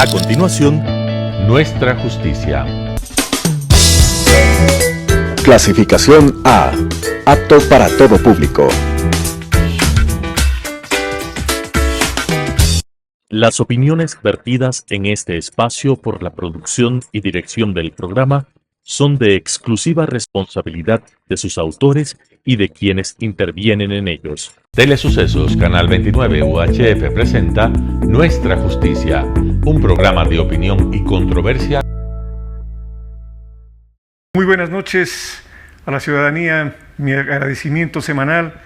A continuación, Nuestra Justicia. Clasificación A. Apto para todo público. Las opiniones vertidas en este espacio por la producción y dirección del programa son de exclusiva responsabilidad de sus autores y de quienes intervienen en ellos. Telesucesos Canal 29 UHF presenta Nuestra Justicia, un programa de opinión y controversia. Muy buenas noches a la ciudadanía, mi agradecimiento semanal.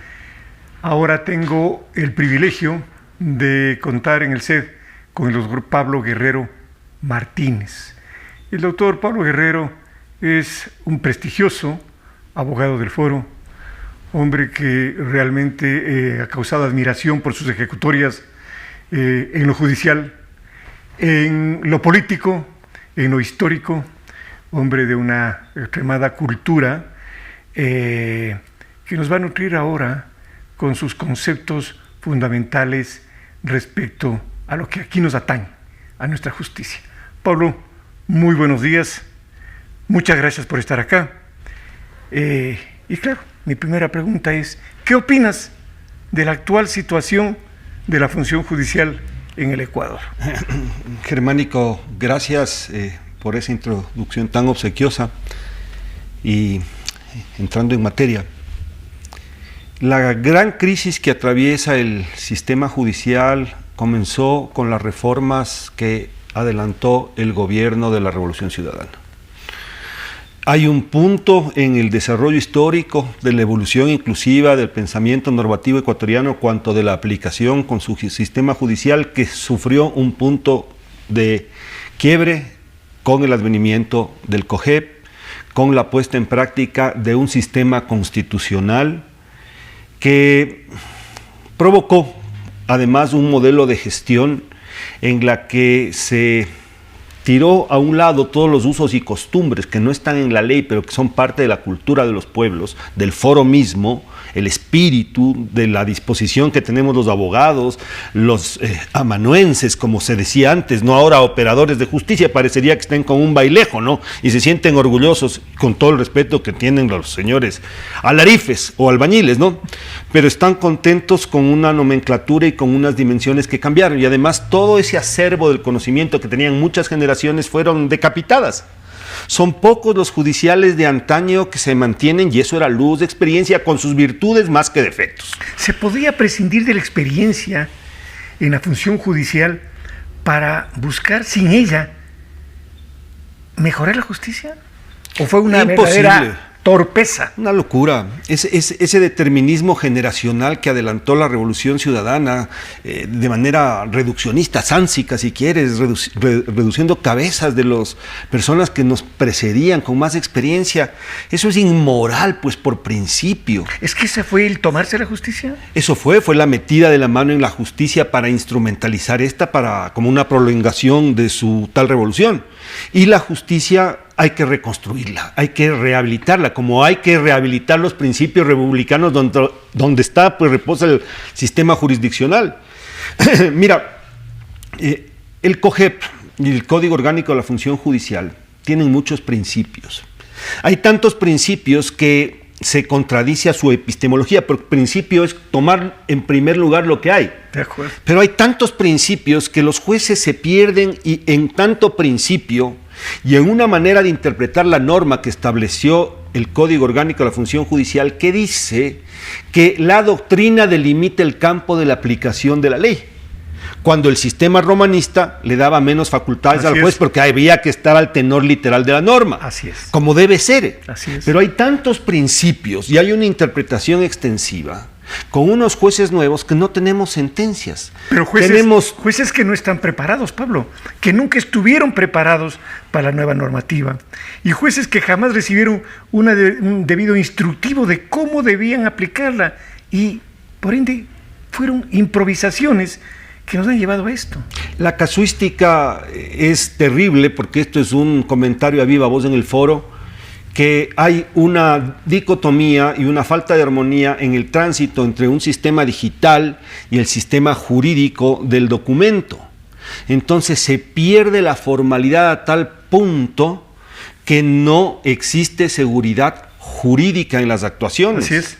Ahora tengo el privilegio de contar en el set con el doctor Pablo Guerrero Martínez. El doctor Pablo Guerrero es un prestigioso abogado del foro, hombre que realmente ha causado admiración por sus ejecutorias en lo judicial, en lo político, en lo histórico, hombre de una extremada cultura que nos va a nutrir ahora con sus conceptos fundamentales respecto a lo que aquí nos atañe, a nuestra justicia. Pablo, muy buenos días, muchas gracias por estar acá. Y claro, mi primera pregunta es, ¿qué opinas de la actual situación de la función judicial en el Ecuador? Germánico, gracias por esa introducción tan obsequiosa. Y entrando en materia, la gran crisis que atraviesa el sistema judicial comenzó con las reformas que adelantó el gobierno de la Revolución Ciudadana. Hay un punto en el desarrollo histórico de la evolución inclusiva del pensamiento normativo ecuatoriano cuanto de la aplicación con su sistema judicial que sufrió un punto de quiebre con el advenimiento del COGEP, con la puesta en práctica de un sistema constitucional que provocó además un modelo de gestión en la que se tiró a un lado todos los usos y costumbres que no están en la ley, pero que son parte de la cultura de los pueblos, del foro mismo, el espíritu de la disposición que tenemos los abogados, los amanuenses, como se decía antes, no ahora operadores de justicia, parecería que estén con un bailejo, ¿no? Y se sienten orgullosos, con todo el respeto que tienen los señores alarifes o albañiles, ¿no? Pero están contentos con una nomenclatura y con unas dimensiones que cambiaron, y además todo ese acervo del conocimiento que tenían muchas generaciones fueron decapitadas. Son pocos los judiciales de antaño que se mantienen, y eso era luz de experiencia con sus virtudes más que defectos. ¿Se podía prescindir de la experiencia en la función judicial para buscar sin ella mejorar la justicia? ¿O fue una verdadera torpeza? Una locura. Ese determinismo generacional que adelantó la Revolución Ciudadana de manera reduccionista, sánsica si quieres, reduciendo cabezas de las personas que nos precedían con más experiencia, eso es inmoral, pues por principio. ¿Es que ese fue el tomarse la justicia? Eso fue la metida de la mano en la justicia para instrumentalizar esta como una prolongación de su tal revolución. Y la justicia hay que reconstruirla, hay que rehabilitarla, como hay que rehabilitar los principios republicanos donde está, pues reposa el sistema jurisdiccional. Mira, el COGEP y el Código Orgánico de la Función Judicial tienen muchos principios. Hay tantos principios que se contradice a su epistemología, porque el principio es tomar en primer lugar lo que hay. De acuerdo. Pero hay tantos principios que los jueces se pierden y en tanto principio y en una manera de interpretar la norma que estableció el Código Orgánico de la Función Judicial, que dice que la doctrina delimita el campo de la aplicación de la ley, cuando el sistema romanista le daba menos facultades al juez porque había que estar al tenor literal de la norma. Así es. Como debe ser. Así es. Pero hay tantos principios y hay una interpretación extensiva con unos jueces nuevos que no tenemos sentencias. Pero jueces que no están preparados, Pablo, que nunca estuvieron preparados para la nueva normativa, y jueces que jamás recibieron un debido instructivo de cómo debían aplicarla, y por ende fueron improvisaciones que nos han llevado a esto. La casuística es terrible, porque esto es un comentario a viva voz en el foro, que hay una dicotomía y una falta de armonía en el tránsito entre un sistema digital y el sistema jurídico del documento. entonces se pierde la formalidad a tal punto que no existe seguridad jurídica en las actuaciones. Así es.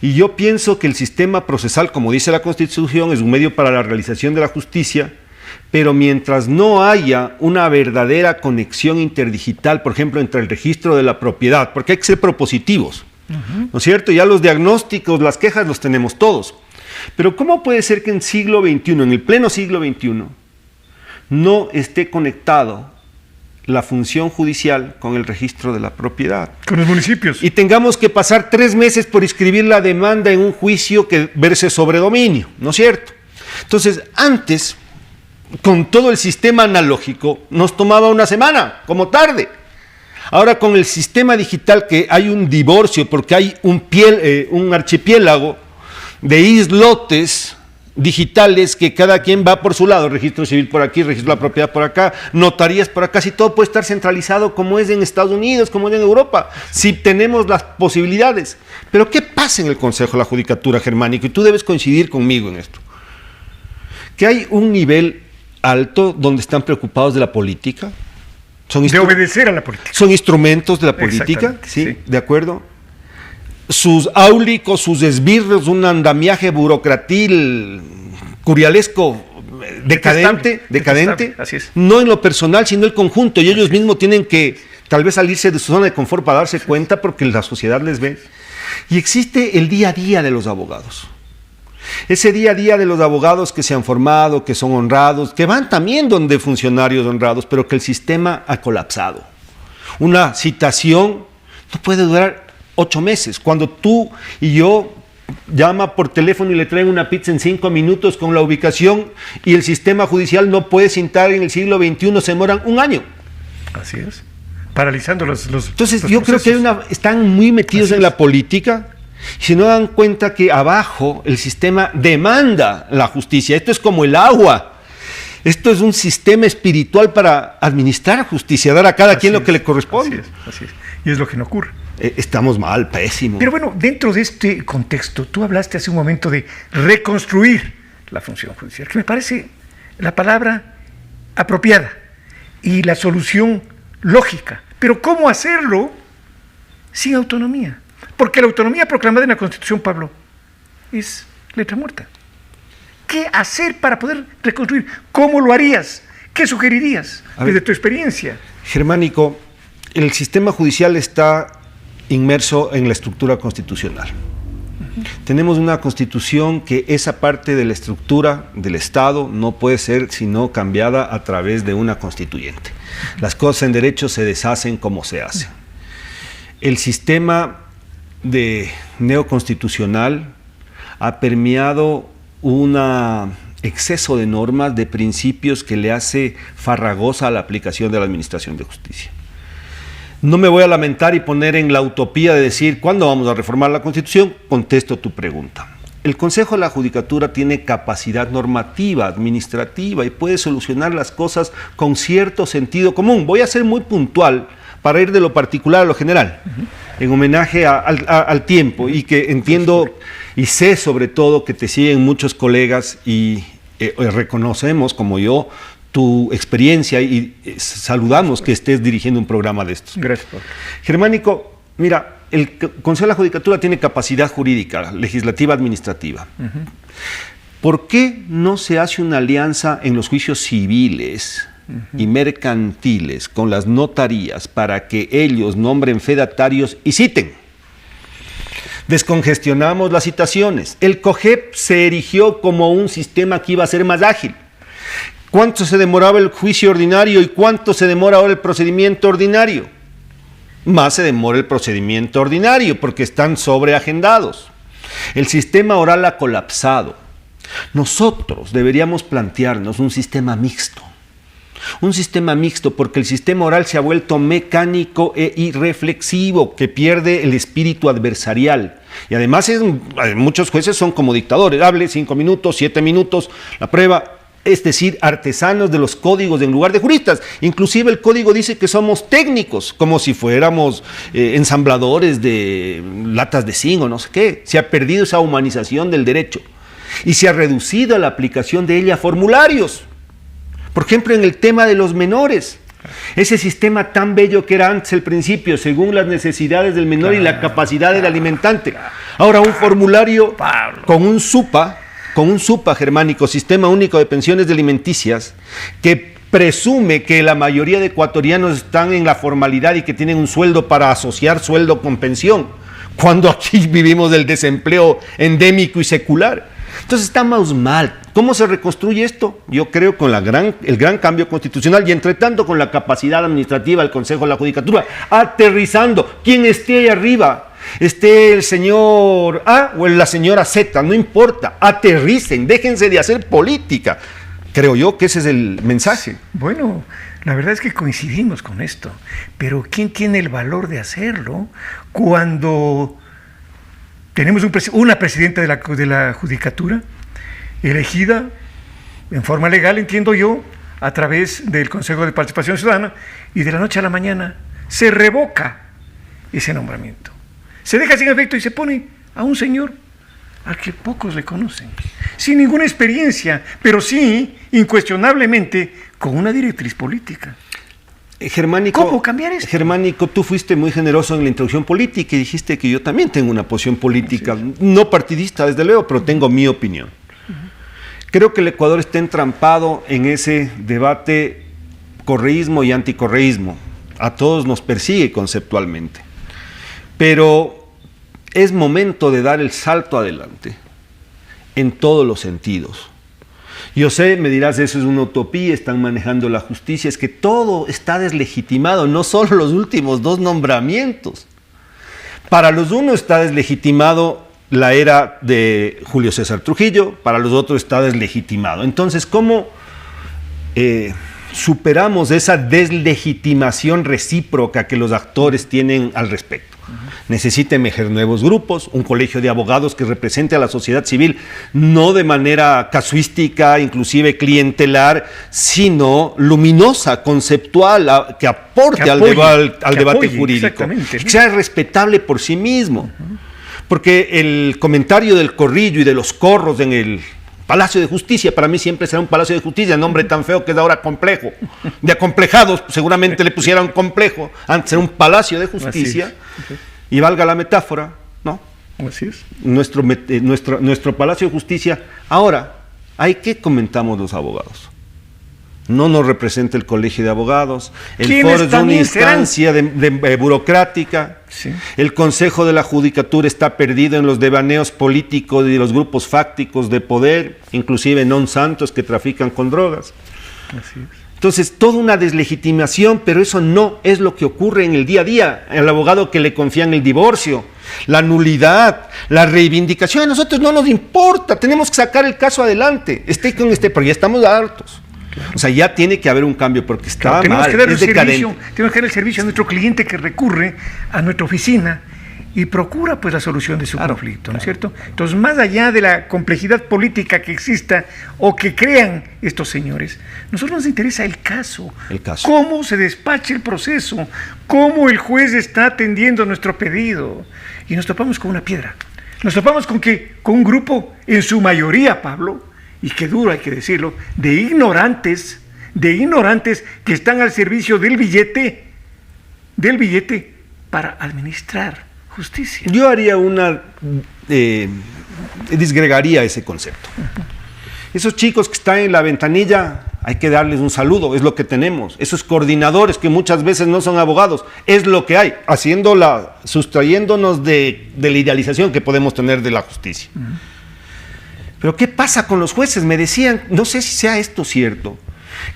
Y yo pienso que el sistema procesal, como dice la Constitución, es un medio para la realización de la justicia, pero mientras no haya una verdadera conexión interdigital, por ejemplo, entre el registro de la propiedad, porque hay que ser propositivos, ¿no es cierto? Ya los diagnósticos, las quejas los tenemos todos. Pero ¿cómo puede ser que en siglo XXI, en el pleno siglo XXI, no esté conectado la función judicial con el registro de la propiedad? Con los municipios. Y tengamos que pasar 3 meses por inscribir la demanda en un juicio que verse sobre dominio, ¿no es cierto? Entonces, antes, con todo el sistema analógico, nos tomaba una semana, como tarde. Ahora, con el sistema digital, que hay un divorcio, porque hay un archipiélago de islotes digitales que cada quien va por su lado, registro civil por aquí, registro de la propiedad por acá, notarías por acá, si todo puede estar centralizado como es en Estados Unidos, como es en Europa, si tenemos las posibilidades. Pero ¿qué pasa en el Consejo de la Judicatura, Germánico? Y tú debes coincidir conmigo en esto. Que hay un nivel alto donde están preocupados de la política. De obedecer a la política. Son instrumentos de la política, ¿sí? ¿De acuerdo? Sus áulicos, sus esbirros, un andamiaje burocratil, curialesco, decadente, así es. No en lo personal, sino el conjunto, y ellos mismos tienen que tal vez salirse de su zona de confort para darse cuenta, porque la sociedad les ve. Y existe el día a día de los abogados. Ese día a día de los abogados que se han formado, que son honrados, que van también donde funcionarios honrados, pero que el sistema ha colapsado. Una citación no puede durar 8 meses. Cuando tú y yo llama por teléfono y le traen una pizza en 5 minutos con la ubicación, y el sistema judicial no puede citar en el siglo XXI, se demoran 1 año. Así es. Paralizando los Entonces, los yo creo que están muy metidos en la política, y si no dan cuenta que abajo el sistema demanda la justicia. Esto es como el agua. Esto es un sistema espiritual para administrar justicia, dar a cada quien lo que le corresponde. Así es. Y es lo que no ocurre. Estamos mal, pésimo. Pero bueno, dentro de este contexto, tú hablaste hace un momento de reconstruir la función judicial, que me parece la palabra apropiada y la solución lógica. Pero ¿cómo hacerlo sin autonomía? Porque la autonomía proclamada en la Constitución, Pablo, es letra muerta. ¿Qué hacer para poder reconstruir? ¿Cómo lo harías? ¿Qué sugerirías desde tu experiencia? Germánico, el sistema judicial está inmerso en la estructura constitucional. Tenemos una constitución que esa parte de la estructura del Estado no puede ser sino cambiada a través de una constituyente. Las cosas en derecho se deshacen como se hacen. El sistema de neoconstitucional ha permeado un exceso de normas, de principios que le hace farragosa la aplicación de la administración de justicia. No me voy a lamentar y poner en la utopía de decir ¿cuándo vamos a reformar la Constitución? Contesto tu pregunta. El Consejo de la Judicatura tiene capacidad normativa, administrativa, y puede solucionar las cosas con cierto sentido común. Voy a ser muy puntual para ir de lo particular a lo general, en homenaje al tiempo, y que entiendo y sé sobre todo que te siguen muchos colegas y reconocemos, como yo, tu experiencia, y saludamos que estés dirigiendo un programa de estos. Gracias, Pablo. Germánico, mira, el Consejo de la Judicatura tiene capacidad jurídica, legislativa, administrativa. ¿Por qué no se hace una alianza en los juicios civiles y mercantiles con las notarías para que ellos nombren fedatarios y citen? Descongestionamos las citaciones. El COGEP se erigió como un sistema que iba a ser más ágil. ¿Cuánto se demoraba el juicio ordinario y cuánto se demora ahora el procedimiento ordinario? Más se demora el procedimiento ordinario porque están sobreagendados. El sistema oral ha colapsado. Nosotros deberíamos plantearnos un sistema mixto. Un sistema mixto, porque el sistema oral se ha vuelto mecánico e irreflexivo, que pierde el espíritu adversarial. Y además muchos jueces son como dictadores. Hable 5 minutos, 7 minutos, la prueba. Es decir, artesanos de los códigos en lugar de juristas. Inclusive el código dice que somos técnicos, como si fuéramos ensambladores de latas de zinc o no sé qué. Se ha perdido esa humanización del derecho y se ha reducido la aplicación de ella a formularios. Por ejemplo, en el tema de los menores. Ese sistema tan bello que era antes el principio, según las necesidades del menor y la capacidad del alimentante. Ahora un formulario con un SUPA, Germánico, Sistema Único de Pensiones Alimenticias, que presume que la mayoría de ecuatorianos están en la formalidad y que tienen un sueldo para asociar sueldo con pensión, cuando aquí vivimos del desempleo endémico y secular. Entonces estamos mal. ¿Cómo se reconstruye esto? Yo creo con el gran cambio constitucional y entre tanto con la capacidad administrativa del Consejo de la Judicatura, aterrizando, quien esté ahí arriba, esté el señor A o la señora Z, no importa, aterricen, déjense de hacer política. Creo yo que ese es el mensaje. Bueno, la verdad es que coincidimos con esto, pero ¿quién tiene el valor de hacerlo cuando tenemos una presidenta de la Judicatura elegida en forma legal, entiendo yo, a través del Consejo de Participación Ciudadana, y de la noche a la mañana se revoca ese nombramiento? Se deja sin efecto y se pone a un señor al que pocos le conocen, sin ninguna experiencia, pero sí, incuestionablemente, con una directriz política. Germánico, ¿Cómo cambiar esto? Germánico, tú fuiste muy generoso en la introducción política y dijiste que yo también tengo una posición política, no partidista desde luego, pero tengo mi opinión. Creo que el Ecuador está entrampado en ese debate correísmo y anticorreísmo. A todos nos persigue conceptualmente. Pero es momento de dar el salto adelante en todos los sentidos. Yo sé, me dirás, eso es una utopía, están manejando la justicia, es que todo está deslegitimado, no solo los últimos 2 nombramientos. Para los unos está deslegitimado la era de Julio César Trujillo, para los otros está deslegitimado. Entonces, ¿cómo superamos esa deslegitimación recíproca que los actores tienen al respecto? Necesita emerger nuevos grupos, un colegio de abogados que represente a la sociedad civil, no de manera casuística, inclusive clientelar, sino luminosa, conceptual, que aporte al debate jurídico, que sea respetable por sí mismo. Porque el comentario del corrillo y de los corros en el Palacio de Justicia, para mí siempre será un Palacio de Justicia, nombre tan feo que es ahora complejo. De acomplejados, seguramente le pusieran complejo, antes era un Palacio de Justicia, y valga la metáfora, ¿no? Así es. Nuestro Palacio de Justicia. Ahora, ¿hay qué comentamos los abogados? No nos representa el Colegio de Abogados, el foro es una instancia burocrática, sí. El Consejo de la Judicatura está perdido en los devaneos políticos y los grupos fácticos de poder, inclusive non santos que trafican con drogas. Así es. Entonces, toda una deslegitimación, pero eso no es lo que ocurre en el día a día. El abogado que le confía en el divorcio, la nulidad, la reivindicación, a nosotros no nos importa, tenemos que sacar el caso adelante, pero ya estamos hartos. Claro. O sea, ya tiene que haber un cambio porque está mal, es decadente. Tenemos que dar el servicio a nuestro cliente que recurre a nuestra oficina y procura pues la solución de su conflicto, ¿no es cierto? Entonces, más allá de la complejidad política que exista o que crean estos señores, nosotros nos interesa el caso. Cómo se despacha el proceso, cómo el juez está atendiendo nuestro pedido. Y nos topamos con una piedra. Nos topamos con un grupo, en su mayoría, Pablo, y qué duro hay que decirlo, de ignorantes que están al servicio del billete para administrar justicia. Yo haría disgregaría ese concepto. Esos chicos que están en la ventanilla, hay que darles un saludo, es lo que tenemos. Esos coordinadores que muchas veces no son abogados, es lo que hay, sustrayéndonos de la idealización que podemos tener de la justicia. Pero ¿qué pasa con los jueces? Me decían, no sé si sea esto cierto,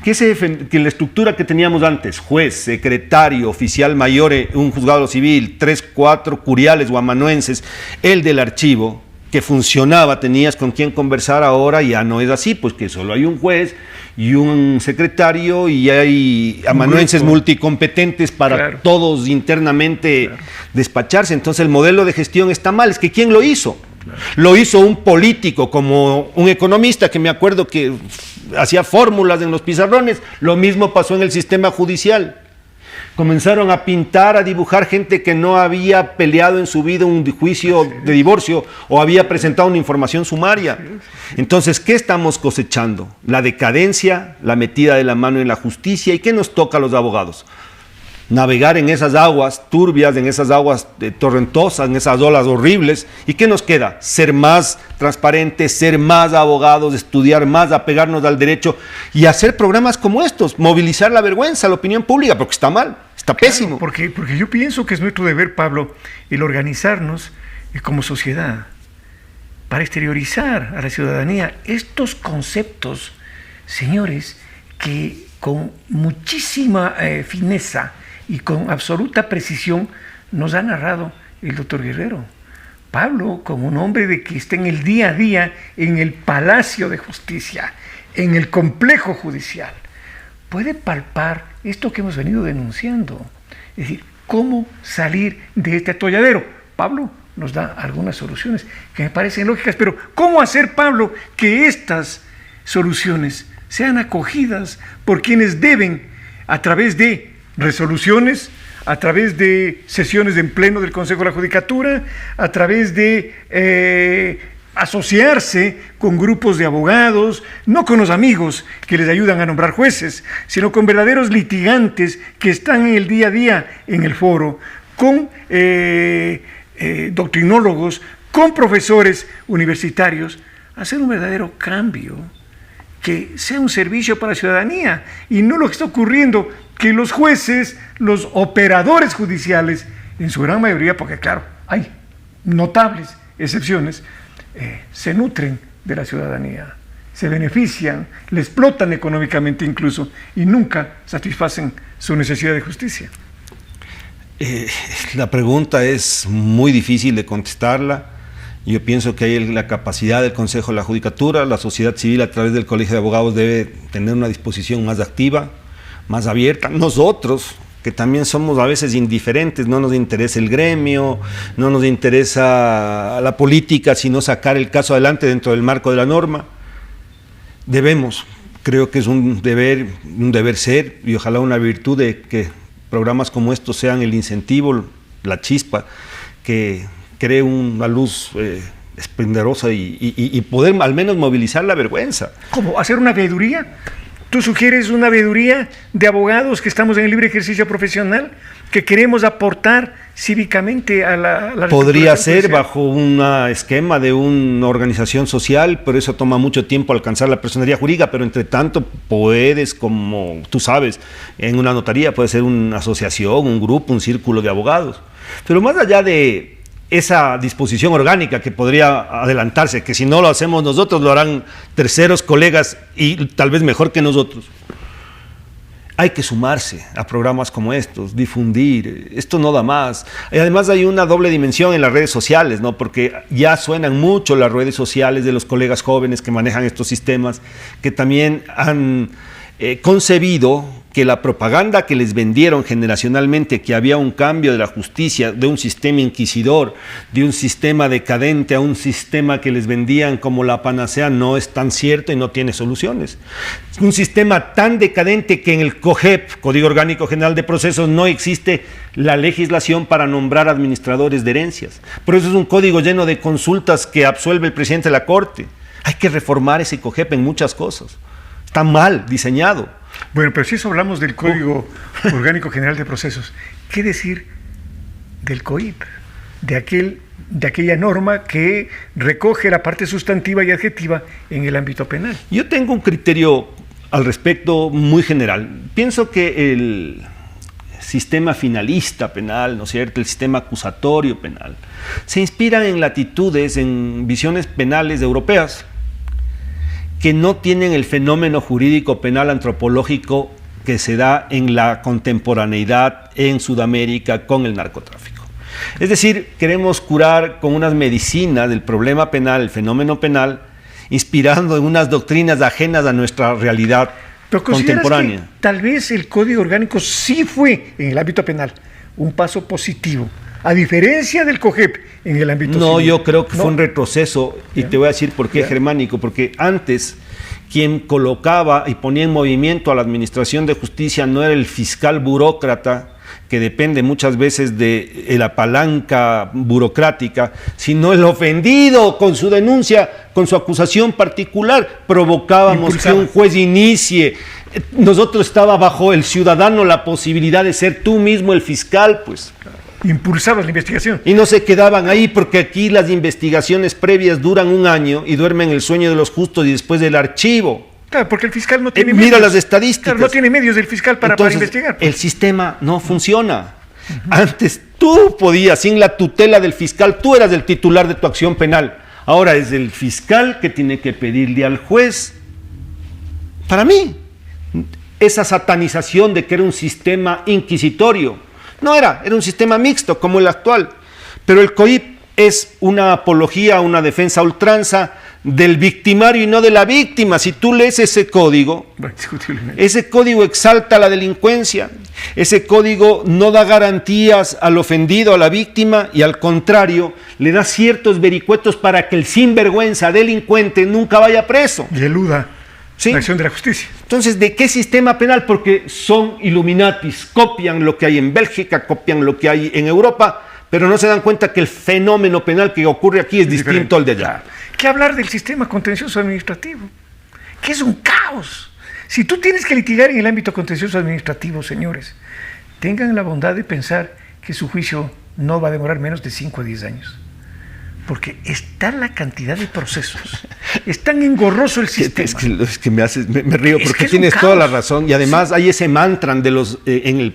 que la estructura que teníamos antes, juez, secretario, oficial mayor, un juzgado civil, 3, 4 curiales o amanuenses, el del archivo, que funcionaba, tenías con quién conversar, ahora ya no es así, pues que solo hay un juez y un secretario y hay amanuenses multicompetentes para todos internamente despacharse. Entonces el modelo de gestión está mal. Es que ¿quién lo hizo? Lo hizo un político, como un economista que me acuerdo que hacía fórmulas en los pizarrones. Lo mismo pasó en el sistema judicial. Comenzaron a pintar, a dibujar gente que no había peleado en su vida un juicio de divorcio o había presentado una información sumaria. Entonces, ¿qué estamos cosechando? La decadencia, la metida de la mano en la justicia. ¿Y qué nos toca a los abogados? Navegar en esas aguas turbias, en esas aguas torrentosas, en esas olas horribles. ¿Y qué nos queda? Ser más transparentes, ser más abogados, estudiar más, apegarnos al derecho y hacer programas como estos, movilizar la vergüenza, la opinión pública, porque está mal, está pésimo. Porque yo pienso que es nuestro deber, Pablo, el organizarnos como sociedad para exteriorizar a la ciudadanía estos conceptos, señores, que con muchísima fineza y con absoluta precisión nos ha narrado el doctor Guerrero. Pablo, como un hombre de que está en el día a día, en el Palacio de Justicia, en el complejo judicial, puede palpar esto que hemos venido denunciando. Es decir, cómo salir de este atolladero. Pablo nos da algunas soluciones que me parecen lógicas, pero ¿cómo hacer, Pablo, que estas soluciones sean acogidas por quienes deben, a través de resoluciones, a través de sesiones en pleno del Consejo de la Judicatura, a través de asociarse con grupos de abogados, no con los amigos que les ayudan a nombrar jueces, sino con verdaderos litigantes que están en el día a día en el foro, con doctrinólogos, con profesores universitarios, hacer un verdadero cambio que sea un servicio para la ciudadanía y no lo que está ocurriendo, que los jueces, los operadores judiciales, en su gran mayoría, porque claro, hay notables excepciones, se nutren de la ciudadanía, se benefician, le explotan económicamente incluso y nunca satisfacen su necesidad de justicia. La pregunta es muy difícil de contestarla. Yo pienso que hay la capacidad del Consejo de la Judicatura, la sociedad civil a través del Colegio de Abogados debe tener una disposición más activa, más abierta. Nosotros, que también somos a veces indiferentes, no nos interesa el gremio, no nos interesa la política, sino sacar el caso adelante dentro del marco de la norma. Debemos, creo que es un deber ser, y ojalá una virtud de que programas como estos sean el incentivo, la chispa, que cree una luz esplendorosa y poder al menos movilizar la vergüenza. ¿Cómo? ¿Hacer una veeduría? ¿Tú sugieres una veeduría de abogados que estamos en el libre ejercicio profesional, que queremos aportar cívicamente a la Podría ser bajo un esquema de una organización social, pero eso toma mucho tiempo alcanzar la personería jurídica, pero entre tanto puedes, como tú sabes, en una notaría puede ser una asociación, un grupo, un círculo de abogados. Pero más allá de esa disposición orgánica que podría adelantarse, que si no lo hacemos nosotros lo harán terceros colegas y tal vez mejor que nosotros. Hay que sumarse a programas como estos, difundir, esto no da más. Y además hay una doble dimensión en las redes sociales, ¿no? Porque ya suenan mucho las redes sociales de los colegas jóvenes que manejan estos sistemas, que también han concebido que la propaganda que les vendieron generacionalmente, que había un cambio de la justicia, de un sistema inquisidor, de un sistema decadente a un sistema que les vendían como la panacea, no es tan cierto y no tiene soluciones. Un sistema tan decadente que en el COGEP, Código Orgánico General de Procesos, no existe la legislación para nombrar administradores de herencias. Por eso es un código lleno de consultas que absuelve el presidente de la Corte. Hay que reformar ese COGEP en muchas cosas. Está mal diseñado. Bueno, pero si eso hablamos del Código Orgánico General de Procesos, ¿qué decir del COIP? De aquella norma que recoge la parte sustantiva y adjetiva en el ámbito penal. Yo tengo un criterio al respecto muy general. Pienso que el sistema finalista penal, ¿no es cierto?, el sistema acusatorio penal, se inspira en latitudes, en visiones penales europeas, que no tienen el fenómeno jurídico penal antropológico que se da en la contemporaneidad en Sudamérica con el narcotráfico. Es decir, queremos curar con unas medicinas del problema penal, el fenómeno penal, inspirando en unas doctrinas ajenas a nuestra realidad contemporánea. Que tal vez el Código Orgánico sí fue, en el ámbito penal, un paso positivo, a diferencia del COGEP en el ámbito civil. No, yo creo que fue un retroceso, y te voy a decir por qué, Germánico, porque antes quien colocaba y ponía en movimiento a la administración de justicia no era el fiscal burócrata, que depende muchas veces de la palanca burocrática, sino el ofendido con su denuncia, con su acusación particular, provocábamos que un juez inicie. Nosotros estaba bajo el ciudadano la posibilidad de ser tú mismo el fiscal, pues. Impulsabas la investigación. Y no se quedaban ahí, porque aquí las investigaciones previas duran 1 año y duermen el sueño de los justos y después del archivo. Claro, porque el fiscal no tiene medios. Mira las estadísticas. Claro, no tiene medios del fiscal para investigar. Pues. El sistema no funciona. Antes tú podías, sin la tutela del fiscal, tú eras el titular de tu acción penal. Ahora es el fiscal que tiene que pedirle al juez. Para mí, esa satanización de que era un sistema inquisitorio, no era un sistema mixto como el actual. Pero el COIP es una apología, una defensa a ultranza del victimario y no de la víctima. Si tú lees ese código exalta la delincuencia, ese código no da garantías al ofendido, a la víctima, y al contrario, le da ciertos vericuetos para que el sinvergüenza delincuente nunca vaya preso. Y eluda ¿sí? la acción de la justicia. Entonces, ¿de qué sistema penal? Porque son Illuminatis, copian lo que hay en Bélgica, copian lo que hay en Europa, pero no se dan cuenta que el fenómeno penal que ocurre aquí es distinto al de allá. ¿Qué hablar del sistema contencioso administrativo? Que es un caos. Si tú tienes que litigar en el ámbito contencioso administrativo, señores, tengan la bondad de pensar que su juicio no va a demorar menos de 5 a 10 años. Porque está la cantidad de procesos. Es tan engorroso el sistema. Es que me río, porque tienes toda la razón. Y además hay ese mantra de los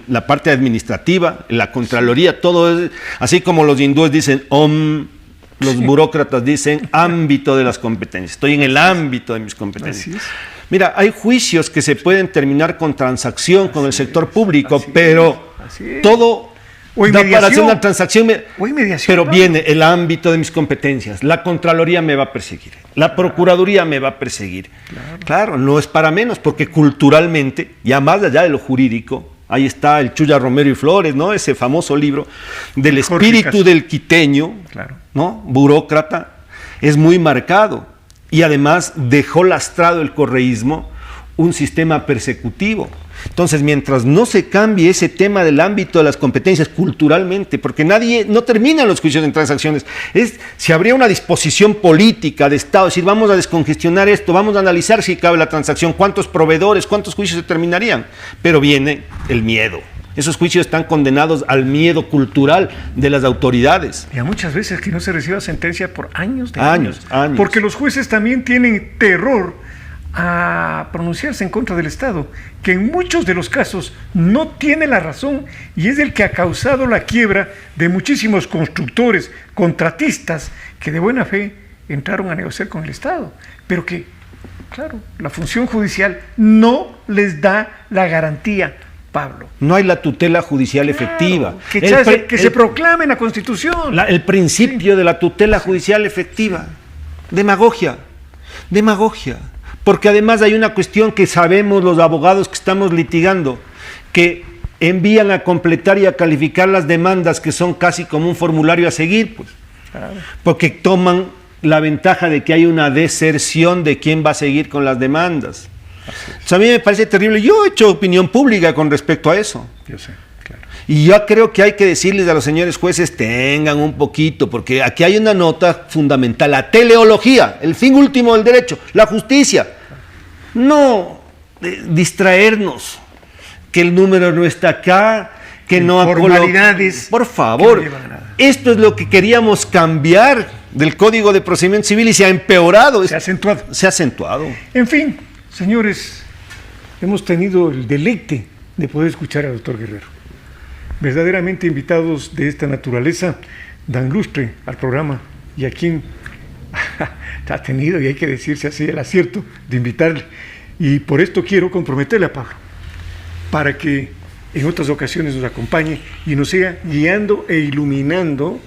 la parte administrativa, la Contraloría, todo es, así como los hindúes dicen Om, los burócratas dicen ámbito de las competencias. Estoy en el ámbito de mis competencias. Mira, hay juicios que se pueden terminar con transacción con el sector público, pero todo da para hacer una transacción. Pero viene el ámbito de mis competencias. La Contraloría me va a perseguir. La Procuraduría me va a perseguir. Claro, no es para menos, porque culturalmente, ya más allá de lo jurídico, ahí está el Chuya Romero y Flores, ¿no? Ese famoso libro del espíritu del quiteño, ¿no? Burócrata, es muy marcado. Y además dejó lastrado el correísmo un sistema persecutivo. Entonces, mientras no se cambie ese tema del ámbito de las competencias culturalmente, porque no terminan los juicios en transacciones, si habría una disposición política de Estado, es decir, vamos a descongestionar esto, vamos a analizar si cabe la transacción, cuántos proveedores, cuántos juicios se terminarían, pero viene el miedo. Esos juicios están condenados al miedo cultural de las autoridades. Y a muchas veces que no se reciba sentencia por años. Años. Porque los jueces también tienen terror a pronunciarse en contra del Estado, que en muchos de los casos no tiene la razón y es el que ha causado la quiebra de muchísimos constructores, contratistas, que de buena fe entraron a negociar con el Estado, pero que, claro, la función judicial no les da la garantía. Pablo. No hay la tutela judicial efectiva. Que se proclame en la Constitución. El principio de la tutela judicial efectiva. Demagogia. Porque además hay una cuestión que sabemos los abogados que estamos litigando, que envían a completar y a calificar las demandas, que son casi como un formulario a seguir, pues. Porque toman la ventaja de que hay una deserción de quién va a seguir con las demandas. O sea, a mí me parece terrible. Yo he hecho opinión pública con respecto a eso. Yo sé, claro. Y yo creo que hay que decirles a los señores jueces, tengan un poquito, porque aquí hay una nota fundamental, la teleología, el fin último del derecho, la justicia. No distraernos, que el número no está acá, que no ha formalidades. Por favor, esto es lo que queríamos cambiar del Código de Procedimiento Civil y se ha empeorado. Se ha acentuado. En fin, señores, hemos tenido el deleite de poder escuchar al doctor Guerrero. Verdaderamente invitados de esta naturaleza dan lustre al programa y a quien ha tenido, y hay que decirse así, el acierto de invitarle. Y por esto quiero comprometerle a Pablo, para que en otras ocasiones nos acompañe y nos siga guiando e iluminando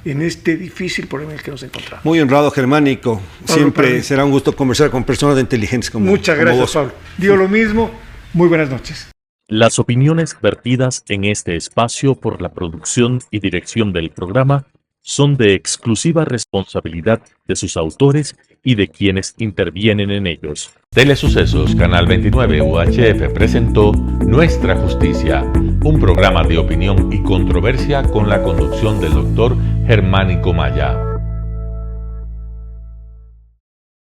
en este difícil problema en el que nos encontramos. Muy honrado, Germánico. Siempre será un gusto conversar con personas inteligentes como vos. Muchas gracias, Pablo. Digo lo mismo. Muy buenas noches. Las opiniones vertidas en este espacio por la producción y dirección del programa son de exclusiva responsabilidad de sus autores y de quienes intervienen en ellos. Telesucesos Canal 29 UHF presentó Nuestra Justicia, un programa de opinión y controversia con la conducción del doctor Germánico Maya.